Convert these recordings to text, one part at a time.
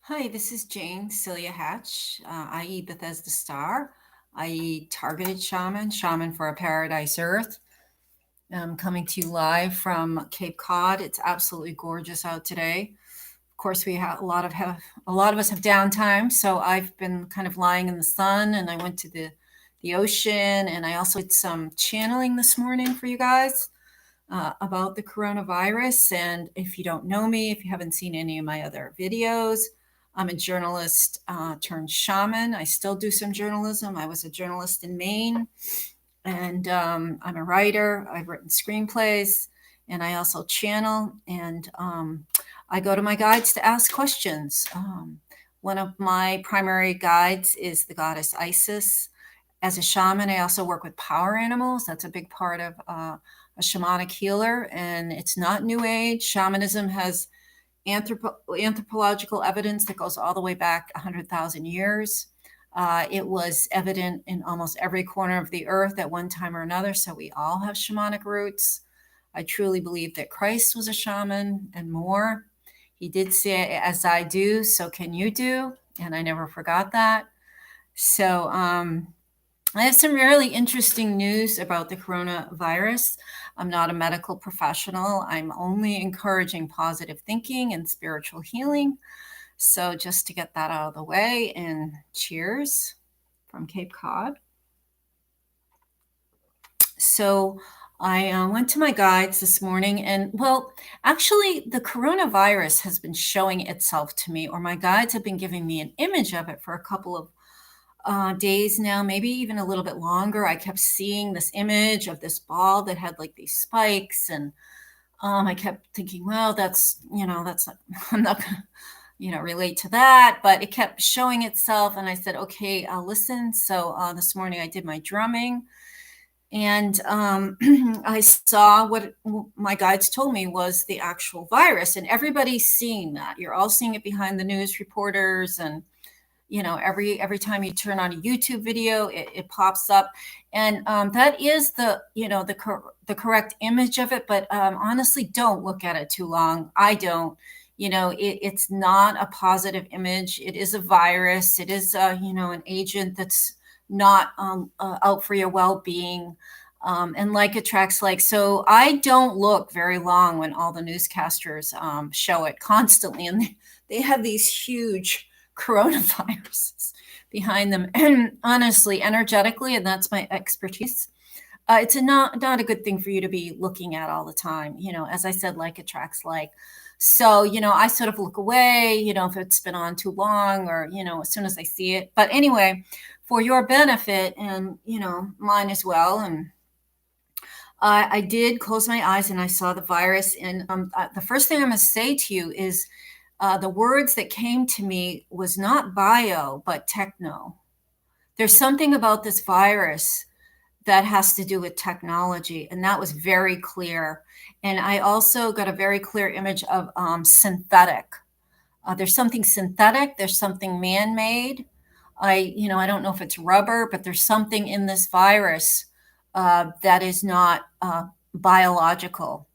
Hi, this is Jane Celia Hatch, i.e. Bethesda Star, i.e. Targeted Shaman, Shaman for a Paradise Earth. I'm coming to you live from Cape Cod. It's absolutely gorgeous out today. Of course, we have a lot of us have downtime, so I've been kind of lying in the sun, and I went to the ocean, and I also did some channeling this morning for you guys about the coronavirus. And if you don't know me, if you haven't seen any of my other videos, I'm a journalist turned shaman. I still do some journalism. I was a journalist in Maine, and I'm a writer. I've written screenplays, and I also channel. And I go to my guides to ask questions. One of my primary guides is the goddess Isis. As a shaman, I also work with power animals. That's a big part of a shamanic healer, and it's not new age. Shamanism has anthropological evidence that goes all the way back 100,000 years. It was evident in almost every corner of the earth at one time or another, so we all have shamanic roots. I truly believe that Christ was a shaman and more. He did say, as I do, so can you do. And I never forgot that. So I have some really interesting news about the coronavirus. I'm not a medical professional. I'm only encouraging positive thinking and spiritual healing. So, just to get that out of the way, and cheers from Cape Cod. So, I went to my guides this morning, and well, actually, the coronavirus has been showing itself to me, or my guides have been giving me an image of it for a couple of days now, maybe even a little bit longer. I kept seeing this image of this ball that had like these spikes, and I kept thinking, well, that's not, I'm not going to, relate to that, but it kept showing itself, and I said, okay, I'll listen. So this morning I did my drumming, and I saw what my guides told me was the actual virus, and everybody's seeing that. You're all seeing it behind the news reporters, and every time you turn on a YouTube video, it pops up, and that is the correct image of it. But honestly, don't look at it too long. I don't. It's not a positive image. It is a virus. It is an agent that's not out for your well-being. And like attracts like. So I don't look very long when all the newscasters show it constantly, and they have these huge coronaviruses behind them. And honestly, energetically, and that's my expertise, it's not a good thing for you to be looking at all the time. As I said, like attracts like. So, I sort of look away, if it's been on too long, or, as soon as I see it. But anyway, for your benefit and, mine as well. And I did close my eyes and I saw the virus. And the first thing I'm going to say to you is the words that came to me was not bio, but techno. There's something about this virus that has to do with technology, and that was very clear. And I also got a very clear image of synthetic. There's something synthetic. There's something man-made. I don't know if it's rubber, but there's something in this virus that is not biological.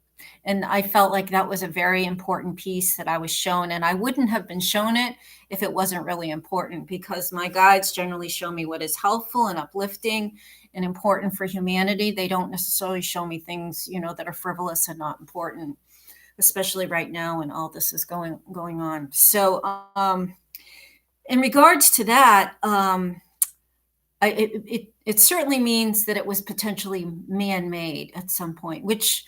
And I felt like that was a very important piece that I was shown. And I wouldn't have been shown it if it wasn't really important, because my guides generally show me what is helpful and uplifting and important for humanity. They don't necessarily show me things, that are frivolous and not important, especially right now when all this is going on. So in regards to that, it certainly means that it was potentially man-made at some point, which,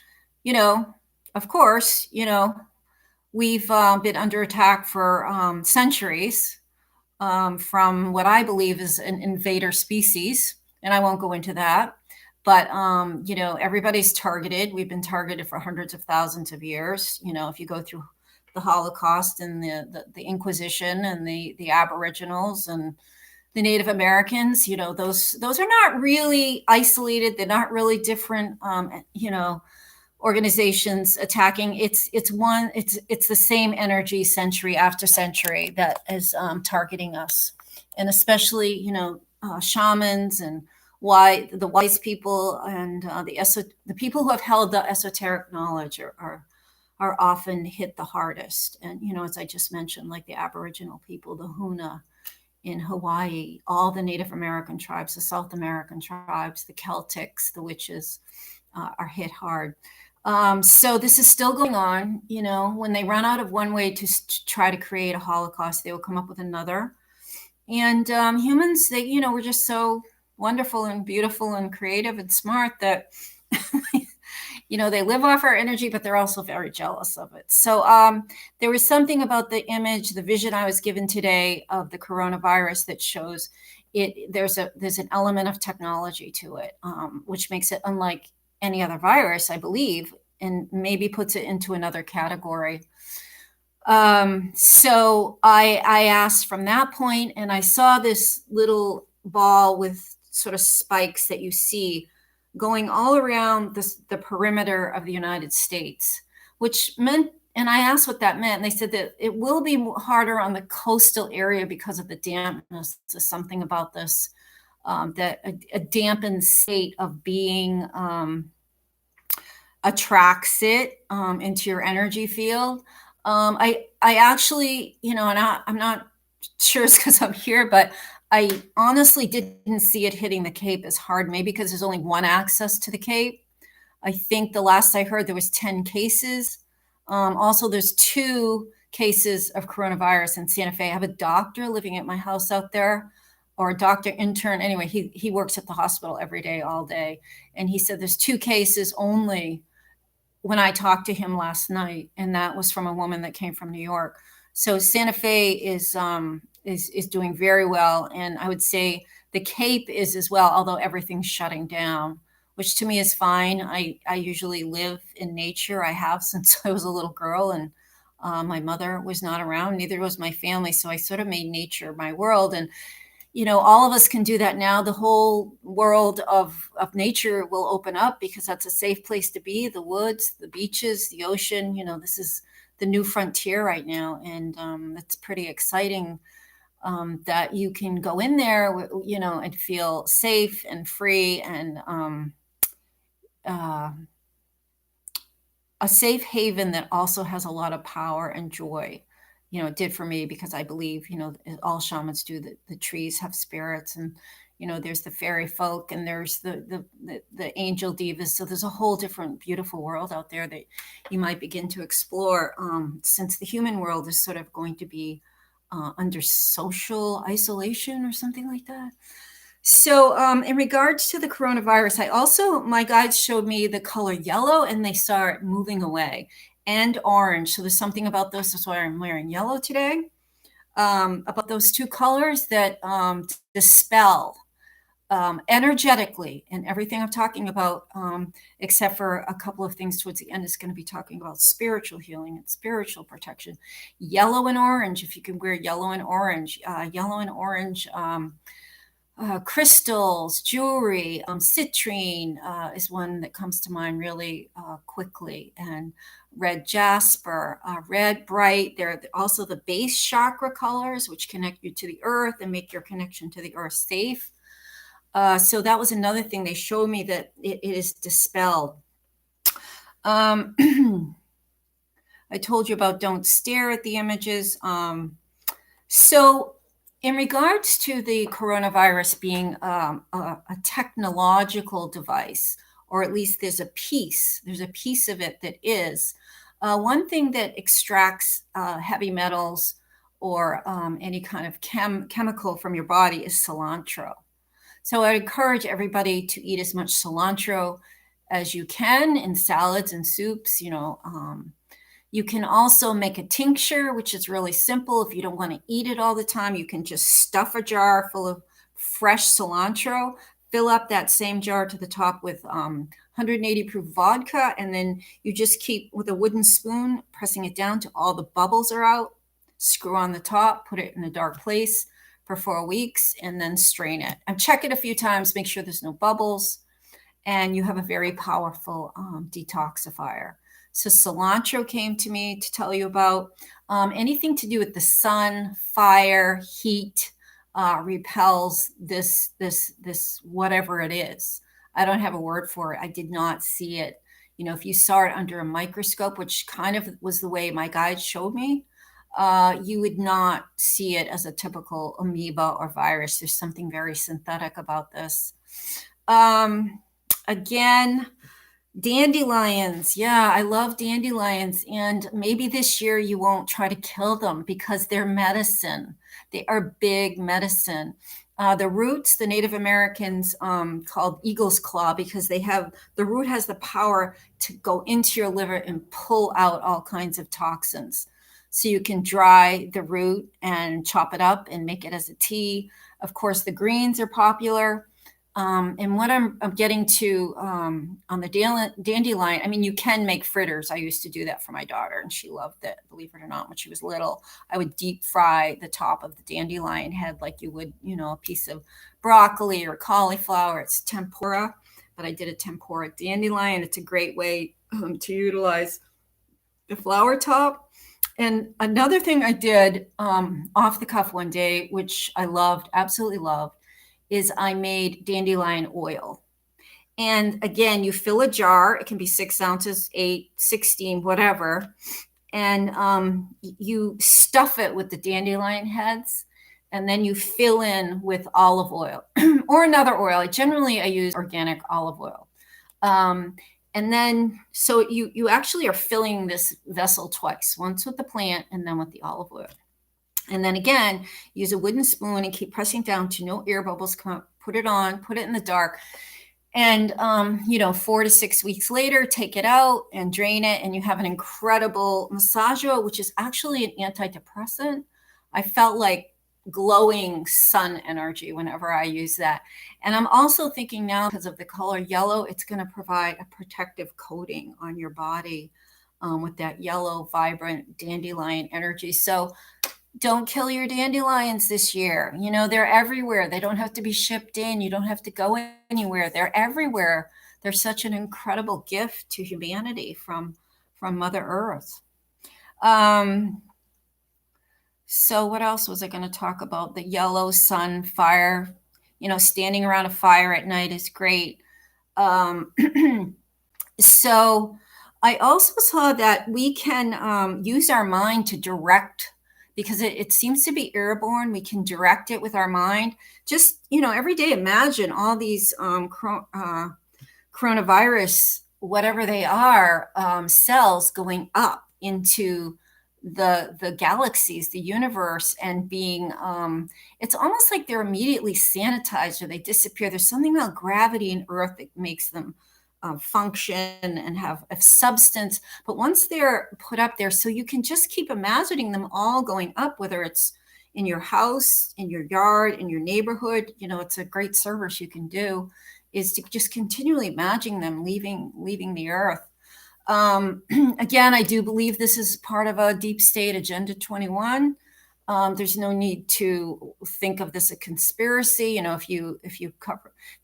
of course, we've been under attack for centuries from what I believe is an invader species, and I won't go into that. But everybody's targeted. We've been targeted for hundreds of thousands of years. If you go through the Holocaust and the Inquisition and the Aboriginals and the Native Americans, those are not really isolated. They're not really different, organizations attacking. It's the same energy century after century that is targeting us, and especially shamans and the wise people and the people who have held the esoteric knowledge are are often hit the hardest. And, as I just mentioned, like the Aboriginal people, the Huna in Hawaii, all the Native American tribes, the South American tribes, the Celtics, the witches are hit hard. So this is still going on. When they run out of one way to try to create a Holocaust, they will come up with another. And humans, we're just so wonderful and beautiful and creative and smart that they live off our energy, but they're also very jealous of it. So there was something about the image, the vision I was given today of the coronavirus that shows it. There's an element of technology to it, which makes it unlike any other virus, I believe, and maybe puts it into another category. So I asked from that point, and I saw this little ball with sort of spikes that you see going all around the perimeter of the United States, which meant, and I asked what that meant, and they said that it will be harder on the coastal area because of the dampness. There's something about this, that a dampened state of being attracts it into your energy field. I actually, and I'm not sure it's because I'm here, but I honestly didn't see it hitting the Cape as hard, maybe because there's only one access to the Cape. I think the last I heard there was 10 cases. Also, there's 2 cases of coronavirus in Santa Fe. I have a doctor living at my house out there, or a doctor intern. Anyway, he works at the hospital every day, all day. And he said there's 2 cases only when I talked to him last night, and that was from a woman that came from New York. So Santa Fe is doing very well, and I would say the Cape is as well, although everything's shutting down, which to me is fine. I usually live in nature. I have since I was a little girl, and my mother was not around, neither was my family. So I sort of made nature my world, and all of us can do that now. The whole world of nature will open up because that's a safe place to be. The woods, the beaches, the ocean, this is the new frontier right now. And it's pretty exciting that you can go in there, and feel safe and free and a safe haven that also has a lot of power and joy. It did for me because I believe, all shamans do, that the trees have spirits, and, there's the fairy folk, and there's the angel divas. So there's a whole different beautiful world out there that you might begin to explore, since the human world is sort of going to be under social isolation or something like that. So, in regards to the coronavirus, my guides showed me the color yellow, and they start moving away, and orange. So there's something about those. That's why I'm wearing yellow today. About those 2 colors that dispel energetically, and everything I'm talking about, except for a couple of things towards the end, is going to be talking about spiritual healing and spiritual protection. Yellow and orange, if you can wear yellow and orange, crystals, jewelry, citrine is one that comes to mind really quickly, and red jasper, red bright. They're also the base chakra colors, which connect you to the earth and make your connection to the earth safe. So that was another thing they showed me, that it is dispelled. I told you about don't stare at the images. So in regards to the coronavirus being a technological device, or at least there's a piece of it that is, one thing that extracts heavy metals or any kind of chemical from your body is cilantro. So I encourage everybody to eat as much cilantro as you can in salads and soups. You can also make a tincture, which is really simple. If you don't want to eat it all the time, you can just stuff a jar full of fresh cilantro, fill up that same jar to the top with 180 proof vodka, and then you just keep, with a wooden spoon, pressing it down till all the bubbles are out, screw on the top, put it in a dark place for 4 weeks, and then strain it. And check it a few times, make sure there's no bubbles, and you have a very powerful detoxifier. So cilantro came to me to tell you about. Anything to do with the sun, fire, heat, repels this whatever it is. I don't have a word for it. I did not see it. if you saw it under a microscope, which kind of was the way my guide showed me, you would not see it as a typical amoeba or virus. There's something very synthetic about this. Again, dandelions. Yeah, I love dandelions. And maybe this year you won't try to kill them because they're medicine. They are big medicine. The roots, the Native Americans called eagle's claw because the root has the power to go into your liver and pull out all kinds of toxins. So you can dry the root and chop it up and make it as a tea. Of course, the greens are popular. And what I'm getting to on the dandelion, I mean, you can make fritters. I used to do that for my daughter, and she loved it, believe it or not, when she was little. I would deep fry the top of the dandelion head like you would, a piece of broccoli or cauliflower. It's tempura, but I did a tempura dandelion. It's a great way to utilize the flower top. And another thing I did off the cuff one day, which I loved, absolutely loved, is I made dandelion oil. And again, you fill a jar. It can be 6 ounces, 8, 16, whatever. And you stuff it with the dandelion heads. And then you fill in with olive oil or another oil. Generally, I use organic olive oil. And then, so you actually are filling this vessel twice, once with the plant and then with the olive oil. And then again, use a wooden spoon and keep pressing down to no air bubbles come up. Put it on, put it in the dark. And, 4 to 6 weeks later, take it out and drain it. And you have an incredible massage oil, which is actually an antidepressant. I felt like glowing sun energy whenever I use that. And I'm also thinking now, because of the color yellow, it's going to provide a protective coating on your body with that yellow, vibrant dandelion energy. So don't kill your dandelions this year. They're everywhere. They don't have to be shipped in. You don't have to go anywhere. They're everywhere. They're such an incredible gift to humanity from Mother Earth. So what else was I going to talk about? The yellow sun fire, standing around a fire at night is great. So I also saw that we can use our mind to direct, because it seems to be airborne. We can direct it with our mind. Just, every day imagine all these coronavirus, whatever they are, cells going up into the galaxies, the universe, and being, it's almost like they're immediately sanitized or they disappear. There's something about gravity and Earth that makes them function and have a substance. But once they're put up there, so you can just keep imagining them all going up, whether it's in your house, in your yard, in your neighborhood. It's a great service you can do, is to just continually imagine them leaving the Earth. Again, I do believe this is part of a deep state Agenda 21. There's no need to think of this a conspiracy. If you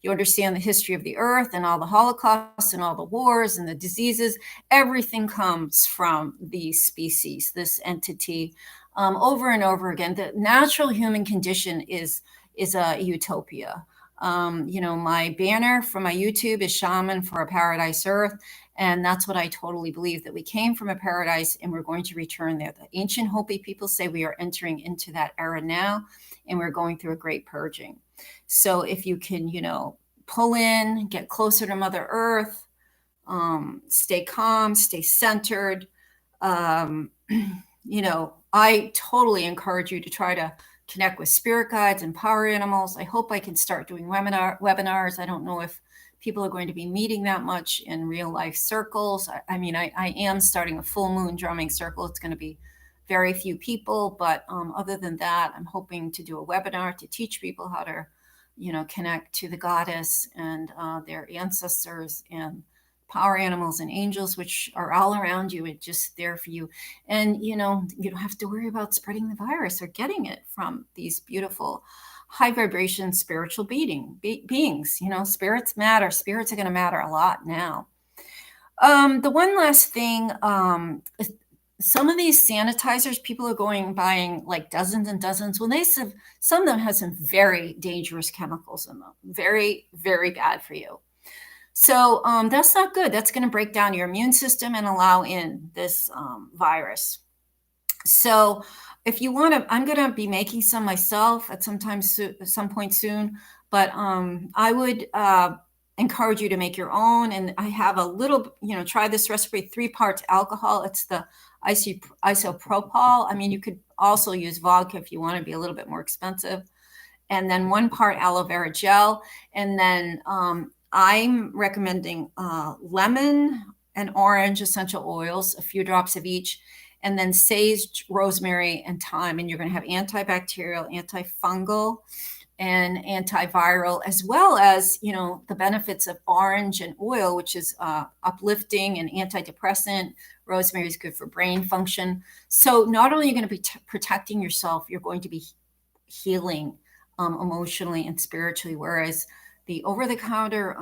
understand the history of the Earth and all the Holocausts and all the wars and the diseases, everything comes from these species, this entity, over and over again. The natural human condition is a utopia. My banner for my YouTube is Shaman for a Paradise Earth. And that's what I totally believe, that we came from a paradise and we're going to return there. The ancient Hopi people say we are entering into that era now, and we're going through a great purging. So if you can, pull in, get closer to Mother Earth, stay calm, stay centered. I totally encourage you to try to connect with spirit guides and power animals. I hope I can start doing webinars. I don't know if people are going to be meeting that much in real life circles. I am starting a full moon drumming circle. It's going to be very few people, but other than that, I'm hoping to do a webinar to teach people how to, connect to the goddess and their ancestors and power animals and angels, which are all around you. It's just there for you. And, you don't have to worry about spreading the virus or getting it from these beautiful high vibration spiritual beings. Spirits matter. Spirits are going to matter a lot now. The one last thing, some of these sanitizers, people are buying like dozens and dozens. Well, some of them have some very dangerous chemicals in them. Very, very bad for you. So that's not good. That's going to break down your immune system and allow in this virus. So if you want to, I'm going to be making some myself at some point soon, but I would encourage you to make your own. And I have a little, try this recipe, 3 parts alcohol. It's the isopropyl. I mean, you could also use vodka if you want to be a little bit more expensive. And then 1 part aloe vera gel. And then I'm recommending lemon and orange essential oils, a few drops of each, and then sage, rosemary, and thyme. And you're going to have antibacterial, antifungal, and antiviral, as well as, the benefits of orange and oil, which is uplifting and antidepressant. Rosemary is good for brain function. So not only are you going to be protecting yourself, you're going to be healing emotionally and spiritually, whereas the over-the-counter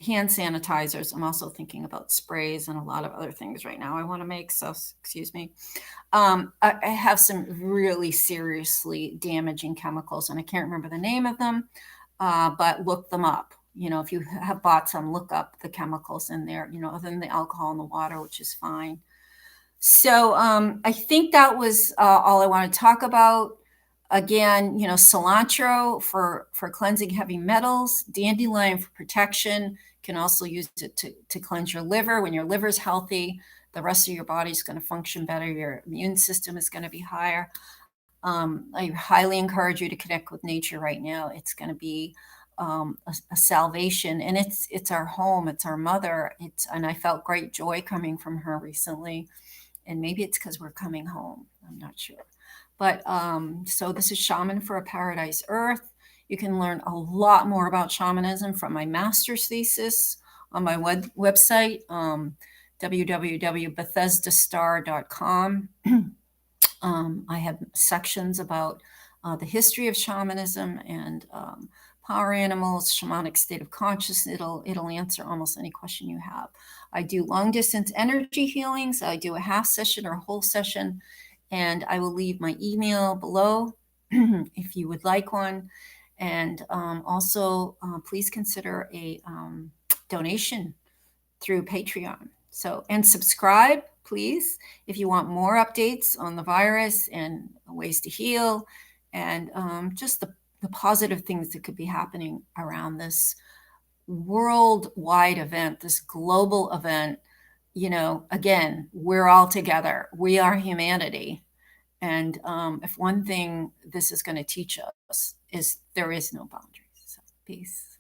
hand sanitizers, I'm also thinking about sprays and a lot of other things right now I want to make, so excuse me. I have some really seriously damaging chemicals, and I can't remember the name of them, but look them up. If you have bought some, look up the chemicals in there, other than the alcohol and the water, which is fine. So I think that was all I want to talk about. Again, cilantro for cleansing heavy metals, dandelion for protection. Can also use it to cleanse your liver. When your liver is healthy, the rest of your body is going to function better. Your immune system is going to be higher. I highly encourage you to connect with nature right now. It's going to be a salvation, and it's our home. It's our mother. And I felt great joy coming from her recently, and maybe it's because we're coming home. I'm not sure. But so this is Shaman for a Paradise Earth. You can learn a lot more about shamanism from my master's thesis on my website, www.bethesdastar.com. I have sections about the history of shamanism and power animals, shamanic state of consciousness. It'll answer almost any question you have. I do long distance energy healings. I do a half session or a whole session, and I will leave my email below if you would like one. And also, please consider a donation through Patreon. So, and subscribe, please, if you want more updates on the virus and ways to heal, and just the positive things that could be happening around this worldwide event, this global event. Again, we're all together. We are humanity. And if one thing this is going to teach us is there is no boundaries. So, peace.